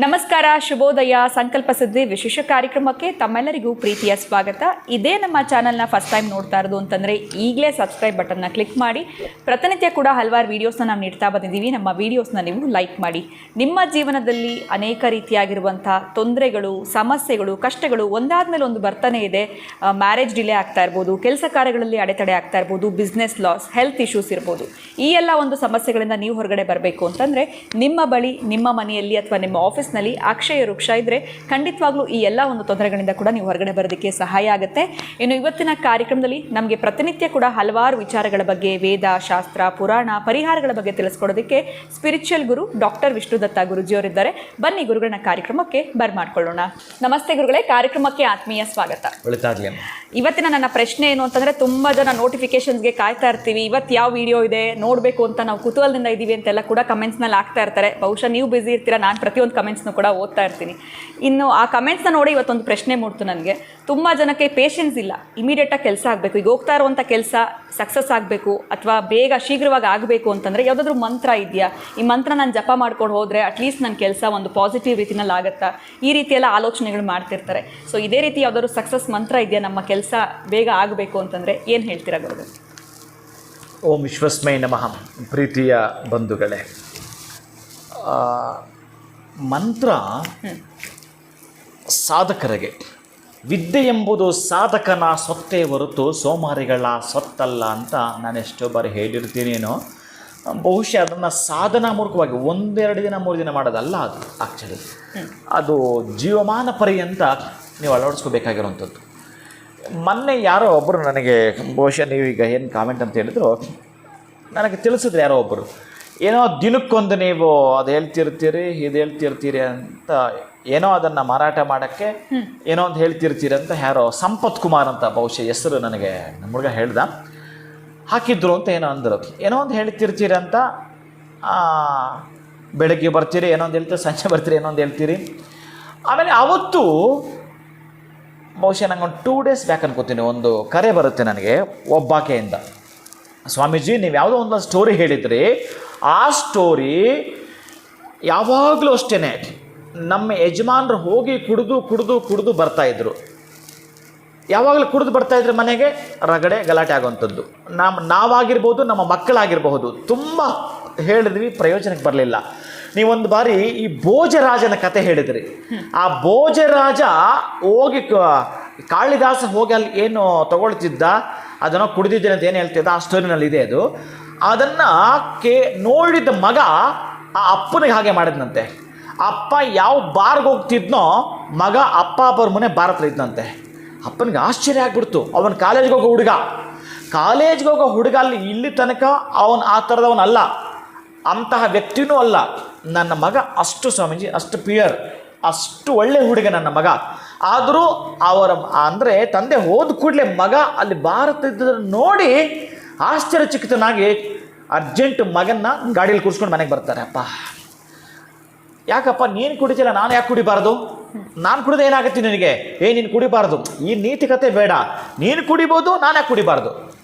ನಮಸ್ಕಾರ, ಶುಭೋದಯ. ಸಂಕಲ್ಪ ಸಿದ್ಧಿ ವಿಶೇಷ ಕಾರ್ಯಕ್ರಮಕ್ಕೆ ತಮ್ಮೆಲ್ಲರಿಗೂ ಪ್ರೀತಿಯ ಸ್ವಾಗತ. ಇದೇ ನಮ್ಮ ಚಾನಲ್ನ ಫಸ್ಟ್ ಟೈಮ್ ನೋಡ್ತಾ ಇರೋದು ಅಂತಂದರೆ ಈಗಲೇ ಸಬ್ಸ್ಕ್ರೈಬ್ ಬಟನ್ನ ಕ್ಲಿಕ್ ಮಾಡಿ. ಪ್ರತಿನಿತ್ಯ ಕೂಡ ಹಲವಾರು ವೀಡಿಯೋಸ್ನ ನಾವು ನೀಡ್ತಾ ಬಂದಿದ್ದೀವಿ. ನಮ್ಮ ವೀಡಿಯೋಸ್ನ ನೀವು ಲೈಕ್ ಮಾಡಿ. ನಿಮ್ಮ ಜೀವನದಲ್ಲಿ ಅನೇಕ ರೀತಿಯಾಗಿರುವಂಥ ತೊಂದರೆಗಳು, ಸಮಸ್ಯೆಗಳು, ಕಷ್ಟಗಳು ಒಂದಾದ ಮೇಲೆ ಒಂದು ಬರ್ತಾನೆ ಇದೆ. ಮ್ಯಾರೇಜ್ ಡಿಲೇ ಆಗ್ತಾ ಇರ್ಬೋದು, ಕೆಲಸ ಕಾರ್ಯಗಳಲ್ಲಿ ಅಡೆತಡೆ ಆಗ್ತಾ ಇರ್ಬೋದು, ಬಿಸ್ನೆಸ್ ಲಾಸ್, ಹೆಲ್ತ್ ಇಶ್ಯೂಸ್ ಇರ್ಬೋದು. ಈ ಎಲ್ಲ ಒಂದು ಸಮಸ್ಯೆಗಳಿಂದ ನೀವು ಹೊರಗಡೆ ಬರಬೇಕು ಅಂತಂದರೆ ನಿಮ್ಮ ಬಳಿ, ನಿಮ್ಮ ಮನೆಯಲ್ಲಿ ಅಥವಾ ನಿಮ್ಮ ಆಫೀಸ್ನಲ್ಲಿ ಅಕ್ಷಯ ವೃಕ್ಷ ಇದ್ದರೆ ಖಂಡಿತವಾಗ್ಲೂ ಈ ಎಲ್ಲ ಒಂದು ತೊಂದರೆಗಳಿಂದ ಕೂಡ ನೀವು ಹೊರಗಡೆ ಬರೋದಕ್ಕೆ ಸಹಾಯ ಆಗುತ್ತೆ. ಇನ್ನು ಇವತ್ತಿನ ಕಾರ್ಯಕ್ರಮದಲ್ಲಿ ನಮಗೆ ಪ್ರತಿನಿತ್ಯ ಕೂಡ ಹಲವಾರು ವಿಚಾರಗಳ ಬಗ್ಗೆ, ವೇದ, ಶಾಸ್ತ್ರ, ಪುರಾಣ, ಪರಿಹಾರಗಳ ಬಗ್ಗೆ ತಿಳಿಸ್ಕೊಡೋದಕ್ಕೆ ಸ್ಪಿರಿಚುವಲ್ ಗುರು ಡಾಕ್ಟರ್ ವಿಷ್ಣುದತ್ತ ಗುರುಜಿಯವರಿದ್ದಾರೆ. ಬನ್ನಿ ಗುರುಗಳನ್ನ ಕಾರ್ಯಕ್ರಮಕ್ಕೆ ಬರ್ಮಾಡ್ಕೊಳ್ಳೋಣ. ನಮಸ್ತೆ ಗುರುಗಳೇ, ಕಾರ್ಯಕ್ರಮಕ್ಕೆ ಆತ್ಮೀಯ ಸ್ವಾಗತ. ಇವತ್ತಿನ ನನ್ನ ಪ್ರಶ್ನೆ ಏನು ಅಂತಂದರೆ, ತುಂಬ ಜನ ನೋಟಿಫಿಕೇಶನ್ಸ್ಗೆ ಕಾಯ್ತಾ ಇರ್ತೀವಿ, ಇವತ್ತು ಯಾವ ವಿಡಿಯೋ ಇದೆ ನೋಡಬೇಕು ಅಂತ ನಾವು ಕುತೂಹಲದಿಂದ ಇದ್ದೀವಿ ಅಂತೆಲ್ಲ ಕೂಡ ಕಮೆಂಟ್ಸ್ನಲ್ಲಿ ಆಗ್ತಾ ಇರ್ತಾರೆ. ಬಹುಶಃ ನೀವು ಬ್ಯುಸಿ ಇರ್ತೀರಾ, ನಾನು ಪ್ರತಿಯೊಂದು ಕಮೆಂಟ್ಸ್ನು ಕೂಡ ಓದ್ತಾ ಇರ್ತೀನಿ. ಇನ್ನು ಆ ಕಮೆಂಟ್ಸ್ನ ನೋಡಿ ಇವತ್ತೊಂದು ಪ್ರಶ್ನೆ ಮೂಡ್ತು ನನಗೆ. ತುಂಬ ಜನಕ್ಕೆ ಪೇಷನ್ಸ್ ಇಲ್ಲ, ಇಮಿಡಿಯೇಟಾಗಿ ಕೆಲಸ ಆಗಬೇಕು, ಈಗ ಹೋಗ್ತಾ ಇರುವಂಥ ಕೆಲಸ ಸಕ್ಸಸ್ ಆಗಬೇಕು ಅಥವಾ ಬೇಗ ಶೀಘ್ರವಾಗಿ ಆಗಬೇಕು ಅಂತಂದರೆ ಯಾವುದಾದ್ರೂ ಮಂತ್ರ ಇದೆಯಾ? ಈ ಮಂತ್ರ ನಾನು ಜಪ ಮಾಡ್ಕೊಂಡು ಹೋದರೆ ಅಟ್ಲೀಸ್ಟ್ ನನ್ನ ಕೆಲಸ ಒಂದು ಪಾಸಿಟಿವ್ ರೀತಿಯಲ್ಲಿ ಆಗುತ್ತಾ? ಈ ರೀತಿಯೆಲ್ಲ ಆಲೋಚನೆಗಳು ಮಾಡ್ತಿರ್ತಾರೆ. ಸೊ ಇದೇ ರೀತಿ ಯಾವುದಾದ್ರು ಸಕ್ಸಸ್ ಮಂತ್ರ ಇದೆಯಾ ನಮ್ಮ ಕೆಲಸ ಬೇಗ ಆಗಬೇಕು ಅಂತಂದರೆ? ಏನು ಹೇಳ್ತೀರಾ ಗುರುಗಳು? ಓಂ ವಿಶ್ವಸ್ಮೈ ನಮಃ. ಪ್ರೀತಿಯ ಬಂಧುಗಳೇ, ಮಂತ್ರ ಸಾಧಕರಿಗೆ, ವಿದ್ಯೆ ಎಂಬುದು ಸಾಧಕನ ಸೊತ್ತೇ ಹೊರತು ಸೋಮಾರಿಗಳ ಸೊತ್ತಲ್ಲ ಅಂತ ನಾನು ಎಷ್ಟೋ ಬಾರಿ ಹೇಳಿರ್ತೀನೇನೋ. ಬಹುಶಃ ಅದನ್ನು ಸಾಧನಾ ಮೂರ್ಖವಾಗಿ 1-2 ದಿನ 3 ದಿನ ಮಾಡೋದಲ್ಲ. ಅದು ಆ್ಯಕ್ಚುಲಿ ಅದು ಜೀವಮಾನ ಪರ್ಯಂತ ನೀವು ಅಳವಡಿಸ್ಕೋಬೇಕಾಗಿರೋವಂಥದ್ದು. ಮೊನ್ನೆ ಯಾರೋ ಒಬ್ಬರು ನನಗೆ, ಬಹುಶಃ ನೀವೀಗ ಏನು ಕಾಮೆಂಟ್ ಅಂತ ಹೇಳಿದ್ರು, ನನಗೆ ತಿಳಿಸಿದ್ರು ಯಾರೋ ಒಬ್ಬರು, ಏನೋ ದಿನಕ್ಕೊಂದು ನೀವು ಅದು ಹೇಳ್ತಿರ್ತೀರಿ, ಇದು ಹೇಳ್ತಿರ್ತೀರಿ ಅಂತ, ಏನೋ ಅದನ್ನು ಮಾರಾಟ ಮಾಡೋಕ್ಕೆ ಏನೋ ಒಂದು ಹೇಳ್ತಿರ್ತೀರಿ ಅಂತ ಯಾರೋ ಸಂಪತ್ ಕುಮಾರ್ ಅಂತ ಬಹುಶಃ ಹೆಸರು ನನಗೆ ನಮ್ಮ ಹುಡುಗ ಹೇಳ್ದ, ಹಾಕಿದ್ರು ಅಂತ ಏನೋ ಅಂದರು. ಏನೋ ಒಂದು ಹೇಳ್ತಿರ್ತೀರಿ ಅಂತ, ಬೆಳಗ್ಗೆ ಬರ್ತೀರಿ ಏನೋ ಒಂದು ಹೇಳ್ತೀರಿ, ಸಂಜೆ ಬರ್ತೀರಿ ಏನೋ ಒಂದು ಹೇಳ್ತೀರಿ. ಆಮೇಲೆ ಅವತ್ತು ಬಹುಶಃ ನಂಗೆ ಒಂದು 2 ಡೇಸ್ ಬ್ಯಾಕ್ ಅನ್ಕೋತೀನಿ, ಒಂದು ಕರೆ ಬರುತ್ತೆ ನನಗೆ ಒಬ್ಬಾಕೆಯಿಂದ. ಸ್ವಾಮೀಜಿ, ನೀವು ಯಾವುದೋ ಒಂದು ಸ್ಟೋರಿ ಹೇಳಿದ್ರಿ, ಆ ಸ್ಟೋರಿ ಯಾವಾಗಲೂ ಅಷ್ಟೇ ನಮ್ಮ ಯಜಮಾನರು ಹೋಗಿ ಕುಡಿದು ಬರ್ತಾಯಿದ್ರು. ಯಾವಾಗಲೂ ಕುಡಿದು ಬರ್ತಾಯಿದ್ರು, ಮನೆಗೆ ರಗಡೆ ಗಲಾಟೆ ಆಗುವಂಥದ್ದು. ನಾವಾಗಿರ್ಬೋದು, ನಮ್ಮ ಮಕ್ಕಳಾಗಿರಬಹುದು. ತುಂಬ ಹೇಳಿದ್ವಿ, ಪ್ರಯೋಜನಕ್ಕೆ ಬರಲಿಲ್ಲ. ನೀವೊಂದು ಬಾರಿ ಈ ಭೋಜರಾಜನ ಕತೆ ಹೇಳಿದ್ರಿ. ಆ ಭೋಜರಾಜ ಹೋಗಿ ಕಾಳಿದಾಸ ಹೋಗಿ ಅಲ್ಲಿ ಏನು ತಗೊಳ್ತಿದ್ದ, ಅದನ್ನು ಕುಡಿದಿದ್ದೇನೆ ಅಂತ ಏನು ಹೇಳ್ತಿದ್ದ, ಆ ಸ್ಟೋರಿನಲ್ಲಿ ಇದೆ ಅದು. ಅದನ್ನು ನೋಡಿದ ಮಗ ಆ ಅಪ್ಪನಿಗೆ ಹಾಗೆ ಮಾಡಿದ್ನಂತೆ. ಅಪ್ಪ ಯಾವ ಬಾರ್ಗೆ ಹೋಗ್ತಿದ್ನೋ ಮಗ ಅಪ್ಪ ಬರ್ ಮನೆ ಬಾರ್ ಹತ್ರ ಇದ್ದಂತೆ. ಅಪ್ಪನಿಗೆ ಆಶ್ಚರ್ಯ ಆಗ್ಬಿಡ್ತು. ಅವನು ಕಾಲೇಜ್ಗೆ ಹೋಗೋ ಹುಡುಗ ಅಲ್ಲಿ ಇಲ್ಲಿ ತನಕ ಅವನು ಆ ಥರದವನಲ್ಲ, ಅಂತಹ ವ್ಯಕ್ತಿನೂ ಅಲ್ಲ. ನನ್ನ ಮಗ ಅಷ್ಟು, ಸ್ವಾಮೀಜಿ, ಅಷ್ಟು ಪ್ಯೂರ್, ಅಷ್ಟು ಒಳ್ಳೆ ಹುಡುಗ ನನ್ನ ಮಗ. ಆದರೂ ಅವರ ಅಂದರೆ ತಂದೆ ಹೋದ ಕೂಡಲೇ ಮಗ ಅಲ್ಲಿ ಭಾರತ ನೋಡಿ ಆಶ್ಚರ್ಯಚಕಿತನಾಗಿ ಅರ್ಜೆಂಟ್ ಮಗನ್ನ ಗಾಡಿಯಲ್ಲಿ ಕೂರಿಸ್ಕೊಂಡು ಮನೆಗೆ ಬರ್ತಾರೆ. ಅಪ್ಪ, ಯಾಕಪ್ಪ ನೀನು ಕುಡಿತಿಲ್ಲ, ನಾನು ಯಾಕೆ ಕುಡಿಬಾರ್ದು? ನಾನು ಕುಡಿದ್ರೆ ಏನಾಗುತ್ತೆ ನಿನಗೆ? ನೀನು ಕುಡಿಬಾರ್ದು, ಈ ನೀತಿಕತೆ ಬೇಡ, ನೀನು ಕುಡಿಬೋದು, ನಾನು ಯಾಕೆ ಕುಡಿಬಾರ್ದು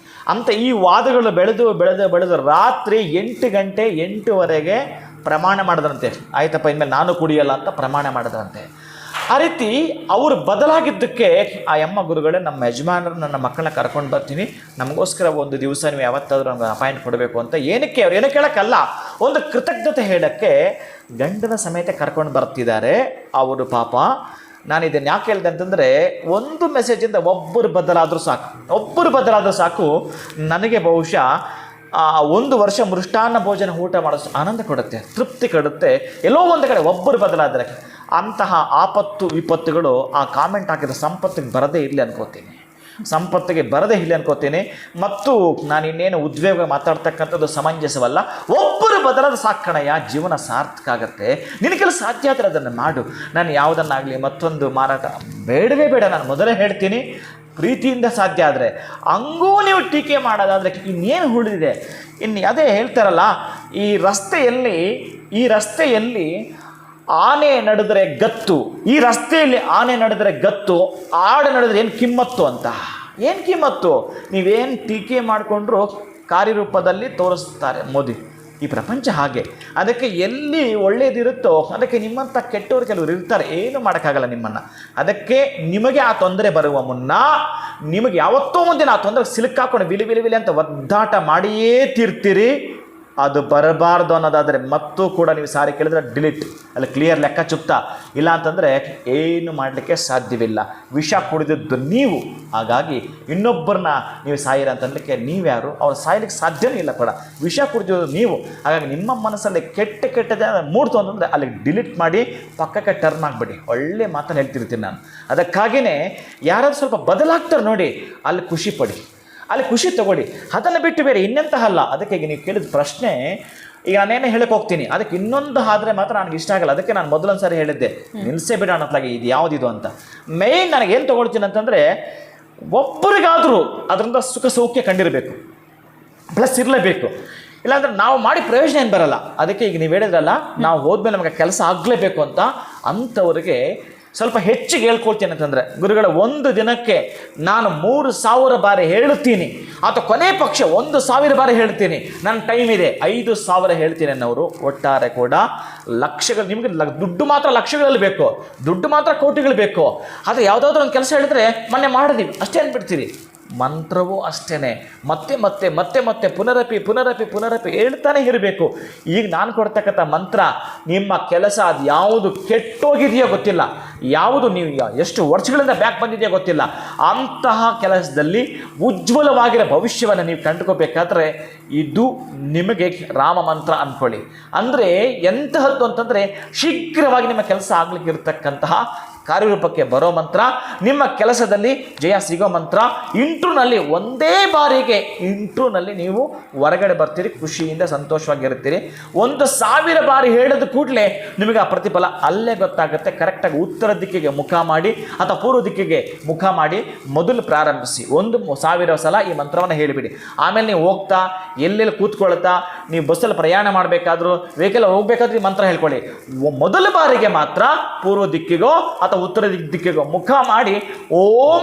ಅಂತ ಈ ವಾದಗಳು ಬೆಳೆದು ರಾತ್ರಿ 8 ಗಂಟೆ 8:15 ಪ್ರಮಾಣ ಮಾಡಿದ್ರಂತೆ. ಆಯ್ತಪ್ಪ, ಇನ್ಮೇಲೆ ನಾನು ಕುಡಿಯಲ್ಲ ಅಂತ ಪ್ರಮಾಣ ಮಾಡಿದ್ರಂತೆ. ಆ ರೀತಿ ಅವರು ಬದಲಾಗಿದ್ದಕ್ಕೆ ಆ ಅಮ್ಮ ಗುರುಗಳೇ, ನಮ್ಮ ಯಜಮಾನರು ನನ್ನ ಮಕ್ಕಳನ್ನ ಕರ್ಕೊಂಡು ಬರ್ತೀನಿ, ನಮಗೋಸ್ಕರ ಒಂದು ದಿವಸ ನೀವು ಯಾವತ್ತಾದರೂ ನಮ್ಗೆ ಅಪಾಯಿಂಟ್ ಕೊಡಬೇಕು ಅಂತ. ಏನಕ್ಕೆ? ಅವ್ರು ಏನಕ್ಕೆ ಹೇಳೋಕ್ಕಲ್ಲ, ಒಂದು ಕೃತಜ್ಞತೆ ಹೇಳೋಕ್ಕೆ ಗಂಡನ ಸಮೇತ ಕರ್ಕೊಂಡು ಬರ್ತಿದ್ದಾರೆ ಅವರು. ಪಾಪ, ನಾನು ಇದನ್ನು ಯಾಕೆ ಹೇಳಿದೆ ಅಂತಂದರೆ, ಒಂದು ಮೆಸೇಜಿಂದ ಒಬ್ಬರು ಬದಲಾದರೂ ಸಾಕು ನನಗೆ ಬಹುಶಃ 1 ವರ್ಷ ಮೃಷ್ಟಾನ್ನ ಭೋಜನ ಊಟ ಮಾಡೋಷ್ಟು ಆನಂದ ಕೊಡುತ್ತೆ, ತೃಪ್ತಿ ಕೊಡುತ್ತೆ. ಎಲ್ಲೋ ಒಂದು ಕಡೆ ಒಬ್ಬರು ಬದಲಾದರೆ ಅಂತಹ ಆಪತ್ತು ವಿಪತ್ತುಗಳು ಆ ಕಾಮೆಂಟ್ ಹಾಕಿದ ಸಂಪತ್ತಿಗೆ ಬರದೇ ಇರಲಿ ಅನ್ಕೋತೀನಿ. ಮತ್ತು ನಾನು ಇನ್ನೇನು ಉದ್ವೇಗ ಮಾತಾಡ್ತಕ್ಕಂಥದ್ದು ಸಮಂಜಸವಲ್ಲ. ಒಬ್ಬರು ಬದಲಾದ ಸಾಕಣಯ್ಯ, ಜೀವನ ಸಾರ್ಥಕ ಆಗುತ್ತೆ. ನಿನಗೆಲ್ಲ ಸಾಧ್ಯ ಆದರೆ ಅದನ್ನು ಮಾಡು. ನಾನು ಯಾವುದನ್ನಾಗಲಿ ಮತ್ತೊಂದು ಮಾರಾಟ ಬೇಡವೇ ಬೇಡ. ನಾನು ಮೊದಲೇ ಹೇಳ್ತೀನಿ, ಪ್ರೀತಿಯಿಂದ ಸಾಧ್ಯ ಆದರೆ. ಹಂಗೂ ನೀವು ಟೀಕೆ ಮಾಡೋದಾದರೆ ಇನ್ನೇನು ಉಳಿದಿದೆ? ಇನ್ನು ಅದೇ ಹೇಳ್ತಾರಲ್ಲ, ಈ ರಸ್ತೆಯಲ್ಲಿ ಆನೆ ನಡೆದರೆ ಗತ್ತು, ಈ ರಸ್ತೆಯಲ್ಲಿ ಆನೆ ನಡೆದರೆ ಗತ್ತು, ಆಡು ನಡೆದರೆ ಏನು ಕಿಮ್ಮತ್ತು ಅಂತ. ಏನು ಕಿಮ್ಮತ್ತು? ನೀವೇನು ಟೀಕೆ ಮಾಡಿಕೊಂಡ್ರು ಕಾರ್ಯರೂಪದಲ್ಲಿ ತೋರಿಸ್ತಾರೆ ಮೋದಿ. ಈ ಪ್ರಪಂಚ ಹಾಗೆ. ಅದಕ್ಕೆ ಎಲ್ಲಿ ಒಳ್ಳೆಯದಿರುತ್ತೋ ಅದಕ್ಕೆ ನಿಮ್ಮಂಥ ಕೆಟ್ಟವರು ಕೆಲವರು ಇರ್ತಾರೆ, ಏನು ಮಾಡೋಕ್ಕಾಗಲ್ಲ ನಿಮ್ಮನ್ನು. ಅದಕ್ಕೆ ನಿಮಗೆ ಆ ತೊಂದರೆ ಬರುವ ಮುನ್ನ ನಿಮಗೆ ಯಾವತ್ತೋ ಮುಂದಿನ ಆ ತೊಂದರೆ ಸಿಲುಕಾಕೊಂಡು ವಿಲಿ ಅಂತ ಒದ್ದಾಟ ಮಾಡಿಯೇ ತೀರ್ತೀರಿ. ಅದು ಬರಬಾರ್ದು ಅನ್ನೋದಾದರೆ ಮತ್ತೂ ಕೂಡ ನೀವು ಸಾರಿ ಕೇಳಿದ್ರೆ ಡಿಲೀಟ್, ಅಲ್ಲಿ ಕ್ಲಿಯರ್ ಲೆಕ್ಕ ಚುಪ್ತಾ. ಇಲ್ಲ ಅಂತಂದರೆ ಏನು ಮಾಡಲಿಕ್ಕೆ ಸಾಧ್ಯವಿಲ್ಲ. ವಿಷ ಕುಡಿದದ್ದು ನೀವು, ಹಾಗಾಗಿ ಇನ್ನೊಬ್ಬರನ್ನ ನೀವು ಸಾಯಿರ ಅಂತಂದಲಿಕ್ಕೆ ನೀವ್ಯಾರು? ಅವ್ರು ಸಾಯ್ಲಿಕ್ಕೆ ಸಾಧ್ಯವೇ ಇಲ್ಲ ಕೂಡ. ವಿಷ ಕುಡಿದಿದ್ದು ನೀವು. ಹಾಗಾಗಿ ನಿಮ್ಮ ಮನಸ್ಸಲ್ಲಿ ಕೆಟ್ಟದೇ ಮೂಡ್ತು ಅಂತಂದರೆ ಅಲ್ಲಿ ಡಿಲೀಟ್ ಮಾಡಿ ಪಕ್ಕಕ್ಕೆ ಟರ್ನ್ ಆಗಿಬಿಡಿ. ಒಳ್ಳೆ ಮಾತನ್ನು ಹೇಳ್ತಿರ್ತೀನಿ ನಾನು. ಅದಕ್ಕಾಗಿಯೇ ಯಾರಾದ್ರೂ ಸ್ವಲ್ಪ ಬದಲಾಗ್ತಾರೆ ನೋಡಿ, ಅಲ್ಲಿ ಖುಷಿ ಪಡಿ, ಅಲ್ಲಿ ಖುಷಿ ತಗೊಳ್ಳಿ. ಅದನ್ನು ಬಿಟ್ಟು ಬೇರೆ ಇನ್ನೆಂತಹ ಅಲ್ಲ. ಅದಕ್ಕೆ ಈಗ ನೀವು ಕೇಳಿದ ಪ್ರಶ್ನೆ ಈಗ ನಾನೇನೇ ಹೇಳಕ್ಕೆ ಹೋಗ್ತೀನಿ, ಅದಕ್ಕೆ ಇನ್ನೊಂದು ಆದರೆ ಮಾತ್ರ ನನಗೆ ಇಷ್ಟ ಆಗಲ್ಲ. ಅದಕ್ಕೆ ನಾನು ಮೊದಲೊಂದು ಸಾರಿ ಹೇಳಿದ್ದೆ, ನಿಲ್ಲಿಸೇ ಬಿಡೋಣ ಅಂತಲಾಗಿ ಇದು ಯಾವುದಿದು ಅಂತ. ಮೇಯ್ನ್ ನನಗೇನು ತೊಗೊಳ್ತೀನಿ ಅಂತಂದರೆ, ಒಬ್ಬರಿಗಾದರೂ ಅದರಿಂದ ಸುಖ ಸೌಖ್ಯ ಕಂಡಿರಬೇಕು, ಪ್ಲಸ್ ಇರಲೇಬೇಕು. ಇಲ್ಲಾಂದ್ರೆ ನಾವು ಮಾಡಿ ಪ್ರಯೋಜನ ಏನು ಬರಲ್ಲ. ಅದಕ್ಕೆ ಈಗ ನೀವು ಹೇಳಿದ್ರಲ್ಲ, ನಾವು ಹೋದ್ಮೇಲೆ ನಮಗೆ ಕೆಲಸ ಆಗಲೇಬೇಕು ಅಂತ, ಅಂಥವ್ರಿಗೆ ಸ್ವಲ್ಪ ಹೆಚ್ಚಿಗೆ ಹೇಳ್ಕೊಳ್ತೀನಿ ಅಂತಂದರೆ, ಗುರುಗಳ ಒಂದು ದಿನಕ್ಕೆ ನಾನು 3000 ಬಾರಿ ಹೇಳುತ್ತೀನಿ, ಅಥವಾ ಕೊನೆ ಪಕ್ಷ 1000 ಬಾರಿ ಹೇಳ್ತೀನಿ, ನನ್ನ ಟೈಮ್ ಇದೆ 5000 ಹೇಳ್ತೀನಿ ಅನ್ನೋರು ಒಟ್ಟಾರೆ ಕೂಡ ಲಕ್ಷಗಳು. ನಿಮಗೆ ದುಡ್ಡು ಮಾತ್ರ ಲಕ್ಷಗಳಲ್ಲಿ ಬೇಕು, ದುಡ್ಡು ಮಾತ್ರ ಕೋಟಿಗಳು ಬೇಕು. ಆದರೆ ಯಾವುದಾದ್ರೂ ಒಂದು ಕೆಲಸ ಹೇಳಿದ್ರೆ ಮೊನ್ನೆ ಮಾಡಿದೀವಿ ಅಷ್ಟೇ ಅಂದ್ಬಿಡ್ತೀರಿ. ಮಂತ್ರವೂ ಅಷ್ಟೇ, ಮತ್ತೆ ಮತ್ತೆ ಮತ್ತೆ ಮತ್ತೆ ಪುನರಪಿ ಹೇಳ್ತಾನೆ ಇರಬೇಕು. ಈಗ ನಾನು ಕೊಡ್ತಕ್ಕಂಥ ಮಂತ್ರ ನಿಮ್ಮ ಕೆಲಸ ಅದು ಯಾವುದು ಕೆಟ್ಟೋಗಿದೆಯೋ ಗೊತ್ತಿಲ್ಲ, ಯಾವುದು ನೀವು ಎಷ್ಟು ವರ್ಷಗಳಿಂದ ಬ್ಯಾಕ್ ಬಂದಿದೆಯೋ ಗೊತ್ತಿಲ್ಲ, ಅಂತಹ ಕೆಲಸದಲ್ಲಿ ಉಜ್ವಲವಾಗಿರೋ ಭವಿಷ್ಯವನ್ನು ನೀವು ಕಂಡುಕೋಬೇಕಾದ್ರೆ ಇದು ನಿಮಗೆ ರಾಮ ಮಂತ್ರ ಅಂದ್ಕೊಳ್ಳಿ. ಅಂದರೆ ಎಂತಹದ್ದು ಅಂತಂದರೆ ಶೀಘ್ರವಾಗಿ ನಿಮ್ಮ ಕೆಲಸ ಆಗ್ಲಿಕ್ಕೆ ಇರತಕ್ಕಂತಹ ಕಾರ್ಯರೂಪಕ್ಕೆ ಬರೋ ಮಂತ್ರ, ನಿಮ್ಮ ಕೆಲಸದಲ್ಲಿ ಜಯ ಸಿಗೋ ಮಂತ್ರ. ಇಂಟ್ರೂನಲ್ಲಿ ಒಂದೇ ಬಾರಿಗೆ ಇಂಟ್ರೂನಲ್ಲಿ ನೀವು ಹೊರಗಡೆ ಬರ್ತೀರಿ, ಖುಷಿಯಿಂದ ಸಂತೋಷವಾಗಿರ್ತೀರಿ. 1000 ಬಾರಿ ಹೇಳಿದ ಕೂಡಲೇ ನಿಮಗೆ ಆ ಪ್ರತಿಫಲ ಅಲ್ಲೇ ಗೊತ್ತಾಗುತ್ತೆ. ಕರೆಕ್ಟಾಗಿ ಉತ್ತರ ದಿಕ್ಕಿಗೆ ಮುಖ ಮಾಡಿ ಅಥವಾ ಪೂರ್ವ ದಿಕ್ಕಿಗೆ ಮುಖ ಮಾಡಿ ಮೊದಲು ಪ್ರಾರಂಭಿಸಿ. 1000 ಸಲ ಈ ಮಂತ್ರವನ್ನು ಹೇಳಿಬಿಡಿ. ಆಮೇಲೆ ನೀವು ಹೋಗ್ತಾ ಎಲ್ಲೆಲ್ಲಿ ಕೂತ್ಕೊಳ್ತಾ, ನೀವು ಬಸ್ಸಲ್ಲಿ ಪ್ರಯಾಣ ಮಾಡಬೇಕಾದ್ರೂ ವೆಹಿಕಲ್ ಹೋಗ್ಬೇಕಾದ್ರೂ ಈ ಮಂತ್ರ ಹೇಳ್ಕೊಳ್ಳಿ. ಮೊದಲ ಬಾರಿಗೆ ಮಾತ್ರ ಪೂರ್ವ ದಿಕ್ಕಿಗೋ ಅಥವಾ ಉತ್ತರ ದಿಕ್ಕಿಗೋ ಮುಖ ಮಾಡಿ ಓಂ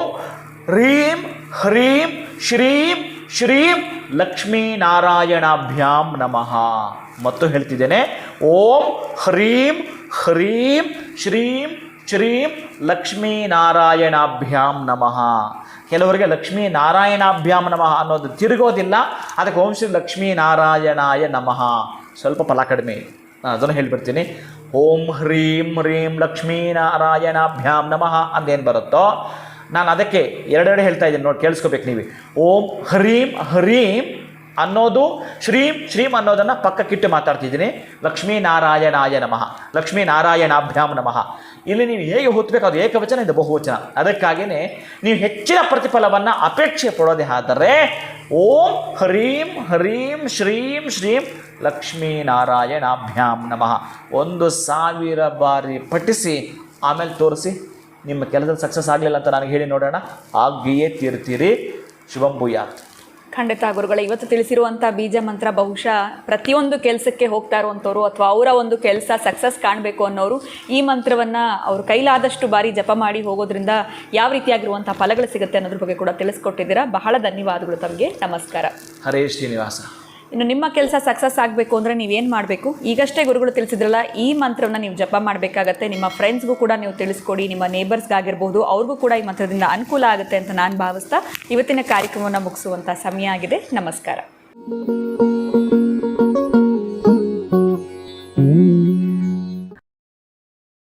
ಹ್ರೀಂ ಹ್ರೀಂ ಶ್ರೀಂ ಶ್ರೀಂ ಲಕ್ಷ್ಮೀನಾರಾಯಣಾಭ್ಯಾಂ ನಮಃ. ಮತ್ತು ಹೇಳ್ತಿದ್ದೇನೆ, ಓಂ ಹ್ರೀಂ ಹ್ರೀಂ ಶ್ರೀಂ ಶ್ರೀಂ ಲಕ್ಷ್ಮೀನಾರಾಯಣಾಭ್ಯಾಂ ನಮಃ. ಕೆಲವರಿಗೆ ಲಕ್ಷ್ಮೀನಾರಾಯಣಾಭ್ಯಾಂ ನಮಃ ಅನ್ನೋದು ತಿರುಗೋದಿಲ್ಲ. ಅದಕ್ಕೆ ಓಂ ಶ್ರೀ ಲಕ್ಷ್ಮೀನಾರಾಯಣಾಯ ನಮಃ ಸ್ವಲ್ಪ ಫಲ ಕಡಿಮೆ. ನಾನು ಅದನ್ನು ಹೇಳ್ಬಿಡ್ತೀನಿ. ಓಂ ಹ್ರೀಂ ಹ್ರೀಂ ಲಕ್ಷ್ಮೀನಾರಾಯಣಾಭ್ಯಾಂ ನಮಃ ಅಂದೇನು ಬರುತ್ತೋ ನಾನು ಅದಕ್ಕೆ ಎರಡೆರಡು ಹೇಳ್ತಾ ಇದ್ದೀನಿ ನೋಡಿ, ಕೇಳಿಸ್ಕೋಬೇಕು ನೀವು. ಓಂ ಹ್ರೀಂ ಹ್ರೀಂ ಅನ್ನೋದು ಶ್ರೀಂ ಶ್ರೀಂ ಅನ್ನೋದನ್ನು ಪಕ್ಕಕ್ಕಿಟ್ಟು ಮಾತಾಡ್ತಿದ್ದೀನಿ. ಲಕ್ಷ್ಮೀನಾರಾಯಣಾಯ ನಮಃ, ಲಕ್ಷ್ಮೀನಾರಾಯಣಾಭ್ಯಾಂ ನಮಃ. ಇಲ್ಲಿ ನೀವು ಹೇಗೆ ಹೊತ್ತಬೇಕು, ಅದು ಏಕವಚನ, ಇದು ಬಹುವಚನ. ಅದಕ್ಕಾಗಿಯೇ ನೀವು ಹೆಚ್ಚಿನ ಪ್ರತಿಫಲವನ್ನು ಅಪೇಕ್ಷೆ ಪಡೋದೇ ಆದರೆ ಓಂ ಹ್ರೀಂ ಹ್ರೀಂ ಶ್ರೀಂ ಶ್ರೀಂ ಲಕ್ಷ್ಮೀನಾರಾಯಣಾಭ್ಯಾಂ ನಮಃ 1000 ಬಾರಿ ಪಠಿಸಿ. ಆಮೇಲೆ ತೋರಿಸಿ ನಿಮ್ಮ ಕೆಲಸದ ಸಕ್ಸಸ್ ಆಗಲಿಲ್ಲ ಅಂತ ನನಗೆ ಹೇಳಿ ನೋಡೋಣ. ಆಗಿಯೇ ತೀರ್ತೀರಿ. ಶುಭಂ ಭೂಯಾತ್. ಖಂಡಿತ ಗುರುಗಳೇ, ಇವತ್ತು ತಿಳಿಸಿರುವಂಥ ಬೀಜ ಮಂತ್ರ ಬಹುಶಃ ಪ್ರತಿಯೊಂದು ಕೆಲಸಕ್ಕೆ ಹೋಗ್ತಾ ಇರುವಂಥವ್ರು ಅಥವಾ ಅವರ ಒಂದು ಕೆಲಸ ಸಕ್ಸಸ್ ಕಾಣಬೇಕು ಅನ್ನೋರು ಈ ಮಂತ್ರವನ್ನು ಅವ್ರ ಕೈಲಾದಷ್ಟು ಬಾರಿ ಜಪ ಮಾಡಿ ಹೋಗೋದ್ರಿಂದ ಯಾವ ರೀತಿಯಾಗಿರುವಂಥ ಫಲಗಳು ಸಿಗುತ್ತೆ ಅನ್ನೋದ್ರ ಬಗ್ಗೆ ಕೂಡ ತಿಳಿಸ್ಕೊಟ್ಟಿದ್ದೀರಾ. ಬಹಳ ಧನ್ಯವಾದಗಳು ತಮಗೆ. ನಮಸ್ಕಾರ. ಹರೇ ಶ್ರೀನಿವಾಸ. ಇನ್ನು ನಿಮ್ಮ ಕೆಲಸ ಸಕ್ಸಸ್ ಆಗಬೇಕು ಅಂದರೆ ನೀವೇನು ಮಾಡಬೇಕು? ಈಗಷ್ಟೇ ಗುರುಗಳು ತಿಳಿಸಿದ್ರಲ್ಲ, ಈ ಮಂತ್ರವನ್ನು ನೀವು ಜಪ ಮಾಡಬೇಕಾಗತ್ತೆ. ನಿಮ್ಮ ಫ್ರೆಂಡ್ಸ್ಗೂ ಕೂಡ ನೀವು ತಿಳಿಸ್ಕೊಡಿ, ನಿಮ್ಮ ನೇಬರ್ಸ್ಗಾಗಿರ್ಬೋದು, ಅವ್ರಿಗೂ ಕೂಡ ಈ ಮಂತ್ರದಿಂದ ಅನುಕೂಲ ಆಗುತ್ತೆ ಅಂತ ನಾನು ಭಾವಿಸ್ತಾ ಇವತ್ತಿನ ಕಾರ್ಯಕ್ರಮವನ್ನು ಮುಗಿಸುವಂಥ ಸಮಯ ಆಗಿದೆ. ನಮಸ್ಕಾರ.